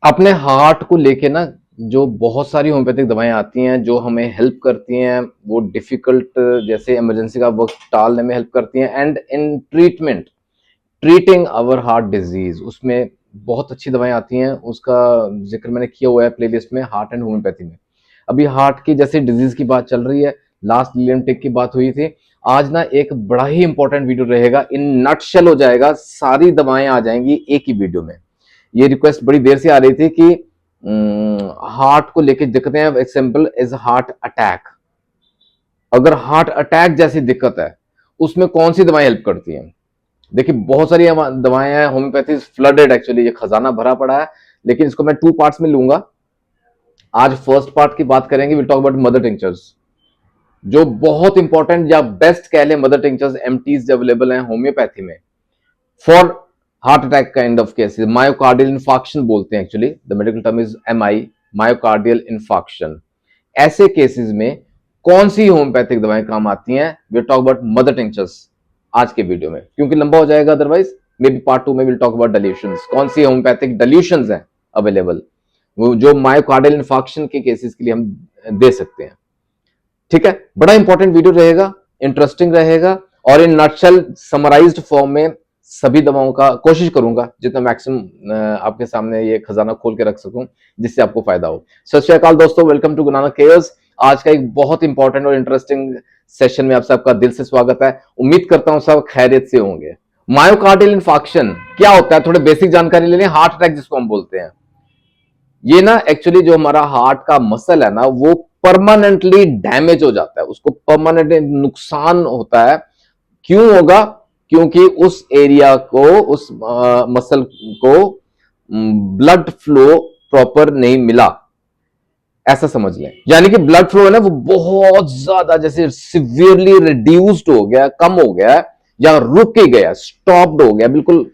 अपने हार्ट को लेके ना जो बहुत सारी होम्योपैथिक दवाएं आती हैं जो हमें हेल्प करती हैं, वो डिफिकल्ट जैसे इमरजेंसी का वक्त टालने में हेल्प करती हैं and in treating our heart disease उसमें बहुत अच्छी दवाएं आती हैं। उसका जिक्र मैंने किया हुआ है प्लेलिस्ट में, हार्ट एंड होम्योपैथी में। अभी हार्ट की जैसे डिजीज की बात चल रही है, लास्ट लिलियम टिक की बात हुई थी। आज ना एक बड़ा ही इंपॉर्टेंट वीडियो रहेगा, इन नटशेल हो जाएगा, सारी दवाएं आ जाएंगी एक ही वीडियो में। ये रिक्वेस्ट बड़ी देर से आ रही थी कि हार्ट को लेकर दिक्कतें हैं। Example is heart attack. अगर हार्ट अटैक जैसी दिक्कत है, उसमें कौन सी दवाएं हेल्प करती हैं? देखिए बहुत सारी दवाएं हैं, होम्योपैथी फ्लडेड, एक्चुअली ये खजाना भरा पड़ा है। लेकिन इसको मैं 2 पार्ट्स में लूंगा। आज फर्स्ट पार्ट की बात करेंगे, will talk about mother tinctures, जो बहुत इंपॉर्टेंट या बेस्ट कह लें मदर टिंचर्स एमटीज अवेलेबल हैं होम्योपैथी में for heart attack kind of cases. Myocardial infarction बोलते हैं, actually the medical term is MI, myocardial infarction. ऐसे केसेस में कौन सी होम्योपैथिक दवाएं काम आती हैं? We talk about mother tinctures आज के वीडियो में, क्योंकि लंबा हो जाएगा अदरवाइज। मे बी पार्ट 2 में विल टॉक अबाउट डिल्यूशंस, कौन सी होम्योपैथिक डिल्यूशंस हैं अवेलेबल, वो जो मायोकार्डियल इन्फाक्शन के केसेस के लिए हम दे सकते हैं। ठीक है, बड़ा इंपॉर्टेंट वीडियो रहेगा, इंटरेस्टिंग रहेगा, और इन नटशेल समराइज्ड फॉर्म में सभी दवाओं का कोशिश करूंगा जितना मैक्सिमम आपके सामने ये खजाना खोल के रख सकूं जिससे आपको फायदा हो। सत श्री अकाल दोस्तों, वेलकम टू गुरुनानक केयर्स। आज का एक बहुत इंपॉर्टेंट और इंटरेस्टिंग सेशन में आप सबका दिल से स्वागत है। उम्मीद करता हूं सब खैरियत से होंगे। मायोकार्डियल इन्फाक्शन क्या होता है, थोड़ी बेसिक जानकारी ले लें। हार्ट अटैक जिसको हम बोलते हैं, ये ना एक्चुअली जो हमारा हार्ट का मसल है ना, वो परमानेंटली डैमेज हो जाता है, उसको परमानेंटली नुकसान होता है। क्यों होगा? क्योंकि उस एरिया को, उस मसल को ब्लड फ्लो प्रॉपर नहीं मिला, ऐसा समझ लें। यानी कि ब्लड फ्लो है ना, वो बहुत ज्यादा जैसे सिवियरली रिड्यूस्ड हो गया, कम हो गया, या रुक ही गया, स्टॉप्ड हो गया, बिल्कुल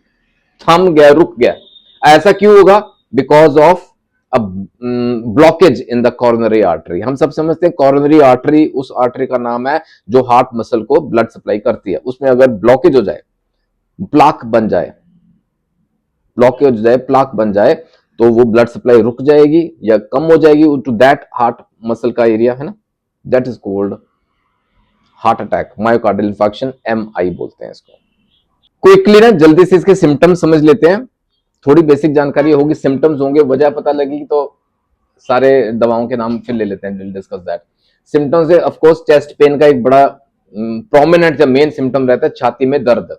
थम गया, रुक गया। ऐसा क्यों होगा? Because of blockage in the coronary artery. हम सब समझते हैं कॉर्नरी आर्टरी उस आर्टरी का नाम है जो हार्ट मसल को ब्लड सप्लाई करती है। उसमें अगर ब्लॉकेज हो जाए, प्लाक बन जाए, ब्लॉकेज हो जाए, प्लाक बन जाए, तो वो ब्लड सप्लाई रुक जाएगी या कम हो जाएगी टू दैट हार्ट मसल का एरिया है ना, that is called heart attack, myocardial infarction, MI बोलते हैं इसको। क्विकली ना जल्दी से इसके सिम्टम्स समझ लेते हैं। थोड़ी बेसिक जानकारी होगी, सिम्टम्स होंगे, वजह पता लगेगी तो सारे दवाओं के नाम फिर ले लेते हैं, डिस्कस दैट। सिम्टम्स है ऑफ कोर्स चेस्ट पेन का एक बड़ा प्रोमिनेंट या मेन सिम्टम रहता है, छाती में दर्द,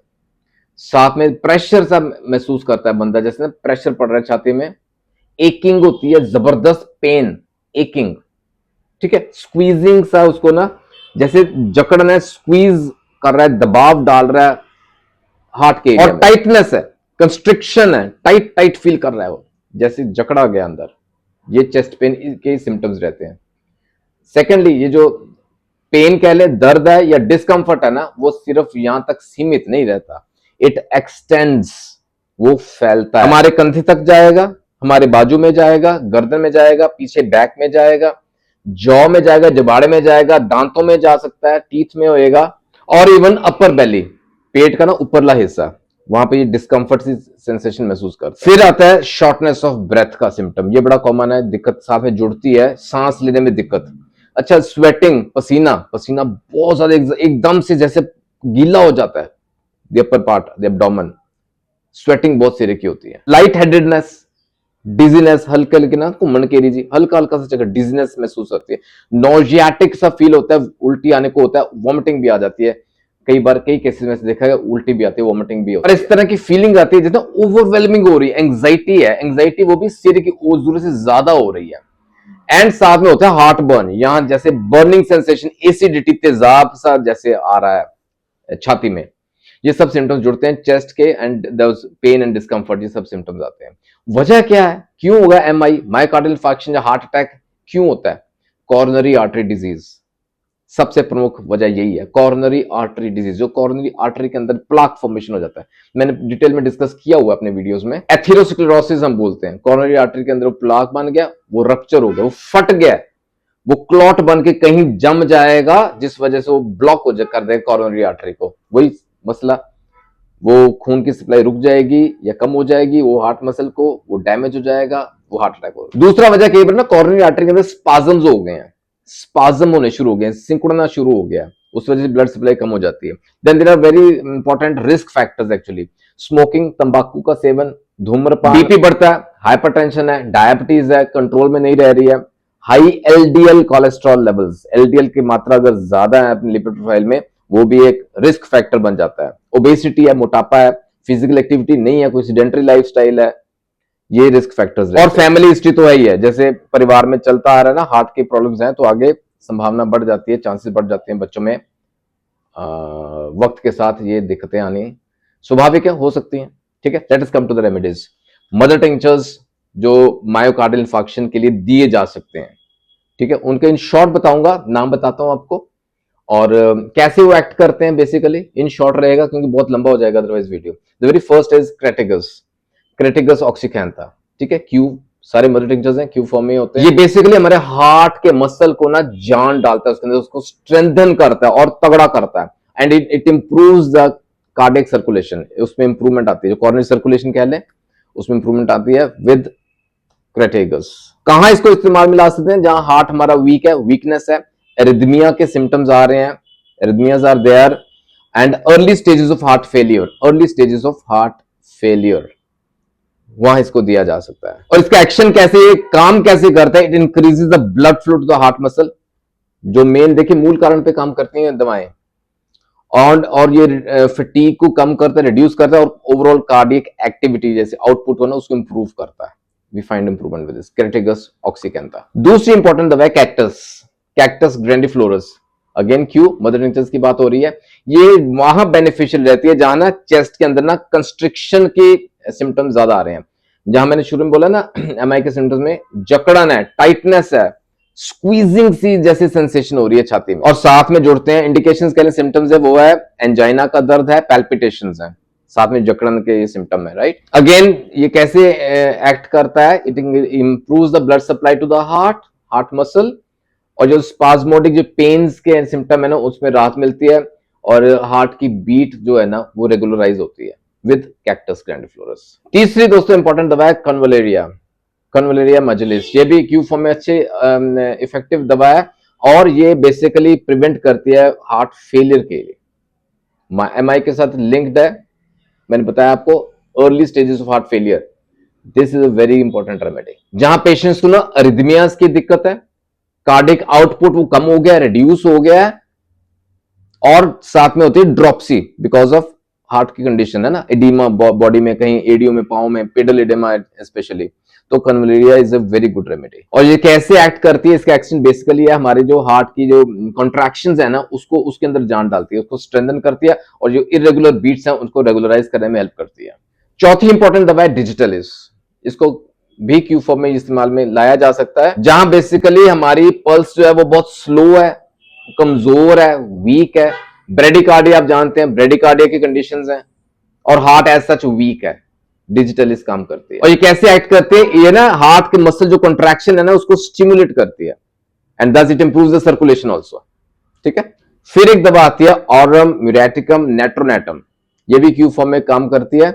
साथ में प्रेशर सा महसूस करता है बंदा, जैसे प्रेशर पड़ रहा है छाती में। एकिंग होती है, जबरदस्त पेन, एकिंग। ठीक है, स्क्वीजिंग सा, उसको ना जैसे जकड़ना है, स्क्वीज कर रहा है, दबाव डाल रहा है हार्ट के एरिया में। और टाइटनेस है, कंस्ट्रिक्शन है, टाइट टाइट फील कर रहा है वो, जैसे जकड़ा गया अंदर। ये चेस्ट पेन के सिम्टम्स रहते हैं। सेकेंडली, ये जो पेन कह ले, दर्द है या डिस्कंफर्ट है ना, वो सिर्फ यहां तक सीमित नहीं रहता, इट एक्सटेंड्स, वो फैलता है, हमारे कंधे तक जाएगा, हमारे बाजू में जाएगा, गर्दन में जाएगा, पीछे बैक में जाएगा, जॉ में जाएगा, जबाड़े में जाएगा, दांतों में जा सकता है, टीथ में होएगा, और इवन अपर बेली, पेट का ना ऊपरला हिस्सा, वहां पे ये डिस्कंफर्ट सी सेंसेशन महसूस करता है। फिर आता है शॉर्टनेस ऑफ ब्रेथ का सिम्टम, ये बड़ा कॉमन है, दिक्कत साथ में जुड़ती है, सांस लेने में दिक्कत। अच्छा, स्वेटिंग, पसीना, पसीना बहुत ज्यादा एकदम से जैसे गीला हो जाता है, the upper part, the abdomen, sweating बहुत सिरे की होती है। लाइट हेडेडनेस, डिजीनेस, हल्के हल्के ना घुमन केरी जी, हल्का हल्का सा जगह डिजीनेस महसूस होती है। नोजियाटिक सा फील होता है, उल्टी आने को होता है, वॉमिटिंग भी आ जाती है। कई बार कई केसेस में से देखा है उल्टी भी आती है, वॉमिटिंग भी होती है, और इस तरह की फीलिंग आती है जैसे ओवरवेलमिंग हो रही है, एंग्जाइटी है, एंग्जाइटी वो भी सिर की जरूरत से ज्यादा हो रही है। एंड साथ में होता है हार्ट बर्न, यहां जैसे बर्निंग सेंसेशन, एसिडिटी, तेजाब सा जैसे आ रहा है छाती में। ये सब सिम्टम्स जुड़ते हैं चेस्ट के, एंड पेन एंड डिस्कंफर्ट, ये सब सिम्टम्स आते हैं। वजह क्या है, क्यों होगा एमआई, मायोकार्डियल इंफार्क्शन या हार्ट अटैक क्यों होता है? कॉर्नरी आर्टरी डिजीज सबसे प्रमुख वजह यही है, कॉर्नरी आर्टरी डिजीज, जो कॉर्नरी आर्टरी के अंदर प्लाक फॉर्मेशन हो जाता है। मैंने डिटेल में डिस्कस किया हुआ अपने वीडियोस में। एथेरोस्क्लेरोसिस हम बोलते हैं, कॉर्नरी आर्टरी के अंदर प्लाक बन गया, वो रप्चर हो गया, वो फट गया, वो क्लॉट बन के कहीं जम जाएगा, जिस वजह से वो ब्लॉक हो कर देगा कॉर्नरी आर्टरी को। वही मसला, वो खून की सप्लाई रुक जाएगी या कम हो जाएगी, वो हार्ट मसल को वो डैमेज हो जाएगा, वो हार्ट अटैक हो। दूसरा वजह कई बार ना कॉरोनरी आर्टरी के अंदर स्पाजम्स हो गए हैं, स्पाजम होने शुरू हो गए हैं, सिकुड़ना शुरू हो गया है, उस वजह से ब्लड सप्लाई कम हो जाती है। Then there are very important risk factors actually, smoking, तंबाकू का सेवन, धूम्रपान, बीपी बढ़ता है, हाइपरटेंशन है, डायबिटीज है, कंट्रोल में नहीं रह रही है, high LDL cholesterol levels, LDL की मात्रा अगर ज्यादा है अपने लिपिड प्रोफाइल में, वो भी एक रिस्क फैक्टर बन जाता है। ओबेसिटी है, मोटापा है, फिजिकल एक्टिविटी नहीं है, कोई सेडेंटरी लाइफस्टाइल है, ये रिस्क फैक्टर्स है। और फैमिली हिस्ट्री तो है ही है, जैसे परिवार में चलता आ रहा है ना हार्ट की प्रॉब्लम्स हैं, तो आगे संभावना बढ़ जाती है, चांसेस बढ़ जाते हैं बच्चों में वक्त के साथ ये दिक्कतें आनी स्वाभाविक है, हो सकती हैं। ठीक है, let us come to the remedies. Mother tinctures जो मायोकार्डियल इंफार्क्शन के लिए दिए जा सकते हैं, ठीक है, उनके इन शॉर्ट बताऊंगा, नाम बताता हूं आपको, और कैसे वो एक्ट करते हैं बेसिकली इन शॉर्ट रहेगा क्योंकि बहुत लंबा हो जाएगा otherwise video. The very first is crataegus, crataegus oxyacantha, ठीक है, क्यू, सारे मदर टिंक्चर्स हैं क्यू फॉर्म में होते हैं। ये बेसिकली हमारे हार्ट के मसल को ना जान डालता है उसके अंदर, उसको स्ट्रेंथन करता है और तगड़ा करता है, and it improves the cardiac circulation, उसमें इंप्रूवमेंट आती है, जो कॉर्निक सर्कुलेशन कह लें उसमें इंप्रूवमेंट आती है विद क्रेटिगस। कहां इसको इस्तेमाल में ला सकते हैं? जहां हार्ट हमारा वीक है, वीकनेस है, एरिथमिया के सिम्टम्स आ रहे हैं, arrhythmias are there, and early stages of heart failure, early stages of heart failure, वहां इसको दिया जा सकता है। और इसका एक्शन कैसे, काम कैसे करता है? It increases the blood flow to the heart muscle, जो मेन देखिए मूल कारण पे काम करती हैं दवाएं, और ये फटीग को कम करता है, रिड्यूस करता है, और ओवरऑल कार्डियक एक्टिविटी जैसे आउटपुट होना उसको इंप्रूव करता है। We find improvement with this crataegus oxyacantha. दूसरी इंपॉर्टेंट दवा है cactus, cactus grandiflorus, again Q, mother tinctures की बात हो रही है। ये वहां बेनिफिशियल रहती है जहां ना चेस्ट के अंदर ना कंस्ट्रिक्शन के सिम्टम्स ज्यादा आ रहे हैं, जहां मैंने शुरू में बोला ना एमआई के सिम्टम्स में जकड़न है, टाइटनेस है, स्क्वीजिंग सी जैसी सेंसेशन हो रही है छाती में, और साथ में जुड़ते हैं इंडिकेशंस के लिए सिम्टम्स है, वो है एंजाइना का दर्द है, पैल्पिटेशंस है, साथ में जकड़न के ये सिम्टम है, राइट। अगेन ये कैसे एक्ट करता है? It improves the blood supply to the heart, heart muscle, और जो स्पाज्मोडिक जो पेन्स के सिम्टम है ना उसमें राहत मिलती है, और हार्ट की बीट जो है ना वो रेगुलराइज होती है विद कैक्टस ग्रैंडिफ्लोरस। तीसरी दोस्तों इंपॉर्टेंट दवा है कन्वलेरिया, कन्वलेरिया मजलिस, ये भी क्यू फॉर्म में अच्छे इफेक्टिव दवा है, और ये बेसिकली प्रिवेंट करती है हार्ट फेलियर के लिए, एमआई के साथ लिंक्ड है। मैंने बताया आपको early stages of heart failure, this is a very important remedy. जहां पेशेंट्स को ना अरिथमियाज की दिक्कत है, कार्डिक आउटपुट वो कम हो गया, रिड्यूस हो गया है, और साथ में होती है ड्रॉप्सी बिकॉज ऑफ हार्ट की कंडीशन है ना, एडिमा बॉडी में, कहीं एडियो में, पाँव में, पेडल एडिमा स्पेशली, तो convallaria is a very good remedy. और ये कैसे एक्ट करती है? इसका एक्शन बेसिकली है हमारे जो हार्ट की जो कॉन्ट्रैक्शंस है ना उसको उसके अंदर जान डालती है, उसको स्ट्रेंथन करती है, और जो इरेगुलर बीट्स हैं उसको रेगुलराइज करने में हेल्प करती है। चौथी इंपॉर्टेंट दवा है डिजिटलिस, इसको भी क्यू फॉर्म में इस्तेमाल में लाया जा सकता है, जहां बेसिकली हमारी पल्स जो है वो बहुत स्लो है, कमजोर है, वीक है, ब्रेडिकार्डिया आप जानते हैं, ब्रेडिकार्डिया की कंडीशंस हैं, और हार्ट एज सच वीक है, डिजिटलिस काम करती है। और ये कैसे एक्ट करती है? ये ना हार्ट के मसल जो कॉन्ट्रैक्शन है ना उसको स्टिमुलेट करती है, and thus it improves the circulation also, ठीक है। फिर एक दवा आती है ऑरम म्यूरेटिकम नेट्रोनेटम, ये भी क्यू फॉर्म में काम करती है।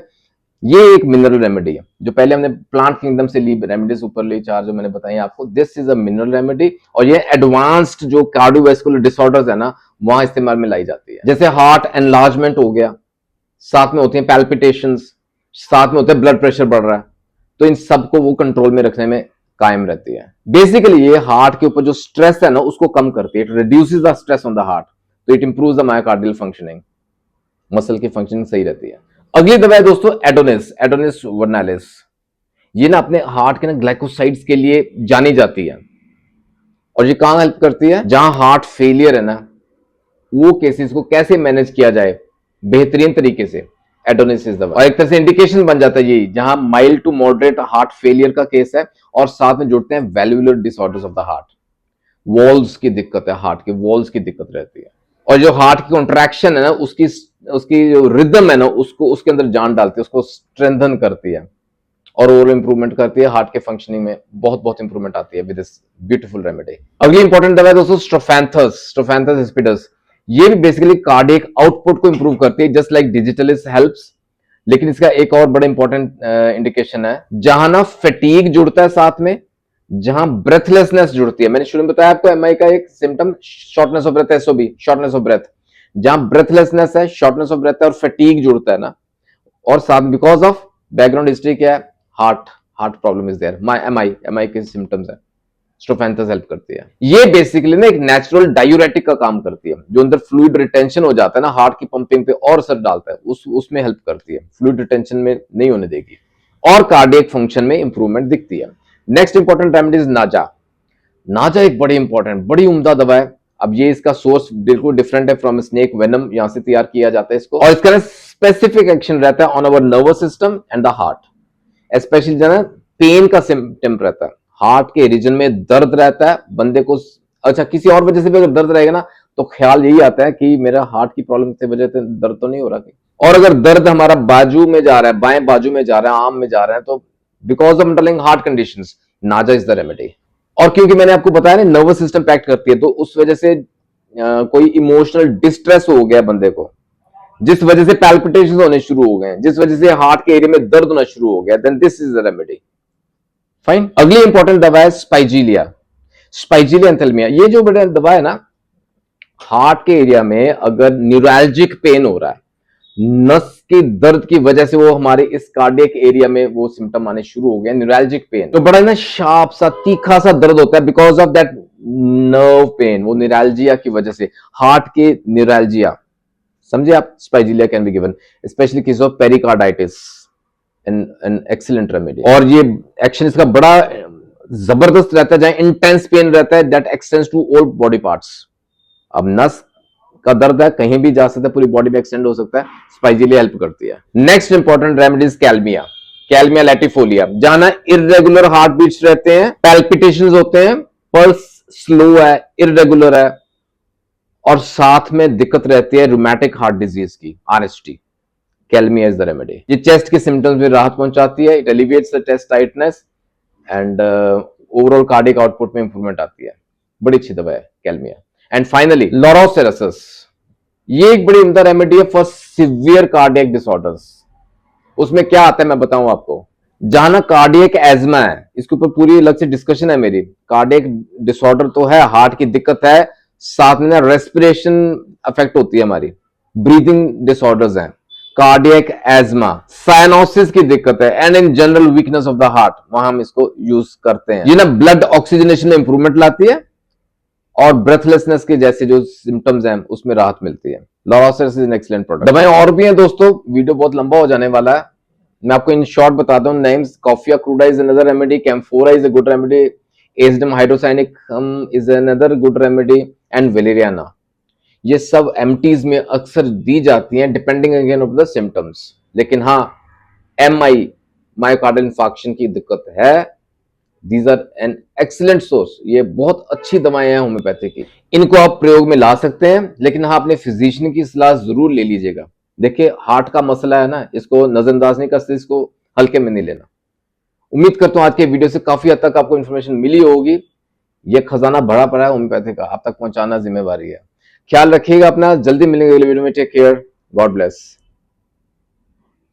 ये एक मिनरल रेमेडी है, जो पहले हमने प्लांट किंगडम से ली रेमेडीज ऊपर ली चार जो मैंने बताई आपको, this is a mineral remedy, और ये एडवांस्ड जो कार्डियोवैस्कुलर डिसऑर्डर्स है ना वहां इस्तेमाल में लाई जाती है, जैसे हार्ट एनलार्जमेंट हो गया, साथ में होते हैं पैल्पिटेशंस, साथ में होता है ब्लड प्रेशर बढ़ रहा है, तो इन सबको वो कंट्रोल में रखने में कायम रहती है। बेसिकली ये हार्ट के ऊपर जो स्ट्रेस है ना उसको कम करती है, it reduces the stress on the heart, तो it improves the myocardial functioning, muscle की फंक्शनिंग सही रहती है। अगली दवा है दोस्तों एडोनिस, एडोनिस वर्नालिस, ये ना अपने हार्ट के ना ग्लाइकोसाइड्स के लिए जानी जाती है, और ये कहां हेल्प करती है? जहां हार्ट फेलियर है ना वो केसेस को कैसे मैनेज किया जाए बेहतरीन तरीके से, एडोनिस इज दवा। और एक तरह से इंडिकेशन बन जाता है ये, जहां mild to moderate heart failure का केस है, और साथ में जुड़ते हैं valvular disorders of the heart, walls की दिक्कत है, हार्ट के वॉल्स की दिक्कत रहती है, और जो हार्ट की कॉन्ट्रैक्शन है ना उसकी जो रिदम है ना उसको उसके अंदर जान डालती है, उसको स्ट्रेंथन करती है, और ओवरऑल इंप्रूवमेंट करती है, हार्ट के फंक्शनिंग में बहुत बहुत इंप्रूवमेंट आती है विद दिस ब्यूटीफुल रेमेडी। अगली इंपॉर्टेंट दवा है दोस्तों स्ट्रोफैंथस, स्ट्रोफैंथस हिस्पिडस, ये भी बेसिकली कार्डियक आउटपुट को इंप्रूव करती है, जस्ट लाइक डिजिटलिस हेल्प्स, लेकिन इसका एक और बड़ा इंपॉर्टेंट इंडिकेशन है, जहां ना फटीग जुड़ता है साथ में, जहां ब्रेथलेसनेस जुड़ती है। मैंने शुरू में बताया आपको एमआई का एक symptom shortness of breath, SOB shortness of breath, जहां ब्रेथलेसनेस है, शॉर्टनेस ऑफ ब्रेथ है और फटीग जुड़ता है ना, और साथ बिकॉज ऑफ बैकग्राउंड हिस्ट्री क्या है, heart problem is there, MI के सिम्टम्स है, स्ट्रोफेंथस हेल्प करती है। ये बेसिकली ना एक नेचुरल डायूरेटिक का काम करती है, जो अंदर फ्लूइड रिटेंशन हो जाता है ना, हार्ट की पंपिंग पे और असर डालता है, उसमें हेल्प करती है, फ्लूइड रिटेंशन में नहीं होने देगी, और कार्डियक फंक्शन में इंप्रूवमेंट दिखती है। नेक्स्ट इंपॉर्टेंट रेमेडी इज नाजा। नाजा एक बड़ी इंपॉर्टेंट, बड़ी उम्दा दवा है। अब ये इसका सोर्स बिल्कुल डिफरेंट है फ्रॉम स्नेक वेनम, यहां से तैयार किया जाता है इसको, और इसका स्पेसिफिक एक्शन रहता है on our nervous system and the heart. Specially जो है पेन का सिम्टम रहता है, हार्ट के रीजन में दर्द रहता है बंदे को। अच्छा, किसी और वजह से भी अगर दर्द रहेगा ना, तो ख्याल यही आता है कि मेरा हार्ट की प्रॉब्लम की वजह से दर्द तो नहीं हो रहा। और अगर दर्द हमारा बाजू में जा रहा है, बाएं बाजू में जा रहा है, आर्म में जा रहा है, तो because of underlying heart conditions, नाजा इज द रेमेडी। और क्योंकि मैंने आपको बताया ना नर्वस सिस्टम पैक्ट करती है, तो उस वजह से कोई इमोशनल डिस्ट्रेस हो गया बंदे को, जिस वजह से पैल्पिटेशन होने शुरू हो गए, जिस वजह से हार्ट के एरिया में दर्द होना शुरू हो गया, then this is the remedy. Fine. अगली इंपॉर्टेंट दवा है स्पाइजीलिया, स्पाइजीलिया एंथेल्मिया। ये जो बड़ा दवा है ना, हार्ट के एरिया में अगर न्यूरैल्जिक पेन हो रहा है, नस की दर्द की वजह से वो हमारे इस कार्डियक एरिया में वो सिम्टम आने शुरू हो गए, न्यूरैल्जिक पेन, तो बड़ा ना शार्प सा तीखा सा दर्द होता है because of that nerve pain, वो न्यूरैल्जिया की वजह से, हार्ट के न्यूरैल्जिया, समझे आप। Spigelia can be given specially case of pericarditis, an excellent remedy. और ये एक्शन इसका बड़ा जबरदस्त रहता है, जहां इंटेंस पेन रहता है that extends to all body parts. अब नस का दर्द है, कहीं भी जा सकता है, पूरी बॉडी में एक्सटेंड हो सकता है, स्पाइजीलिया हेल्प करती है। नेक्स्ट इंपॉर्टेंट रेमेडी इज कैल्मिया, कैल्मिया लैटिफोलिया, जहां ना इर्रेगुलर हार्ट बीट्स रहते हैं, पैल्पिटेशंस होते हैं, पल्स स्लो है, इर्रेगुलर है, और साथ में दिक्कत रहती है रूमेटिक हार्ट डिजीज की, RST. Kalmia is the remedy. ये चेस्ट के सिम्टम्स में राहत पहुंचाती है, it alleviates the chest tightness and overall cardiac output में इंप्रूवमेंट आती है। बड़ी अच्छी दवा है कैल्मिया। एंड फाइनली लॉरोसेरेसिस, ये एक बड़ी उम्दा रेमेडी है फॉर सिवियर कार्डियक डिसऑर्डर्स। उसमें क्या आता है मैं बताऊं आपको, जहां ना कार्डियक एजमा है, इसके ऊपर पूरी अलग से डिस्कशन है मेरी। कार्डियक डिसऑर्डर तो है, हार्ट की दिक्कत है, साथ में ना रेस्पिरेशन अफेक्ट होती है हमारी, ब्रीदिंग डिसऑर्डर्स हैं, कार्डियक एजमा, साइनोसिस की दिक्कत है, and in general weakness of the heart, वहां हम इसको यूज करते हैं। ये ना ब्लड ऑक्सीजनेशन में इंप्रूवमेंट लाती है, और ब्रेथलेसनेस के जैसे जो सिम्टम्स हैं उसमें राहत मिलती है। लॉरोसेरेसिस इज एन एक्सीलेंट प्रोडक्ट। दवाएं और भी हैं दोस्तों, वीडियो बहुत लंबा हो जाने वाला है, मैं आपको इन शॉर्ट बताता हूं names. Coffea cruda is another remedy, camphora is a good remedy, acidum hydrocyanicum is another good remedy, and valeriana. ये सब एमटीज में अक्सर दी जाती हैं depending again of the symptoms. लेकिन हाँ, एमआई मायोकार्डियल इंफार्क्शन की दिक्कत है, these are an excellent source. ये बहुत अच्छी दवाएं हैं होम्योपैथी की, इनको आप प्रयोग में ला सकते हैं, लेकिन हाँ अपने फिजिशियन की सलाह जरूर ले लीजिएगा। देखिए हार्ट का मसला है ना, इसको नजरअंदाज नहीं कर सकते, इसको हल्के में नहीं लेना। उम्मीद करता हूं आज के वीडियो से काफी हद तक आपको इन्फॉर्मेशन मिली होगी। ये खजाना भरा पड़ा है होम्योपैथी का, आप तक पहुंचाना जिम्मेवारी है। ख्याल रखिएगा अपना, जल्दी मिलेंगे अगले वीडियो में। Take care, God bless.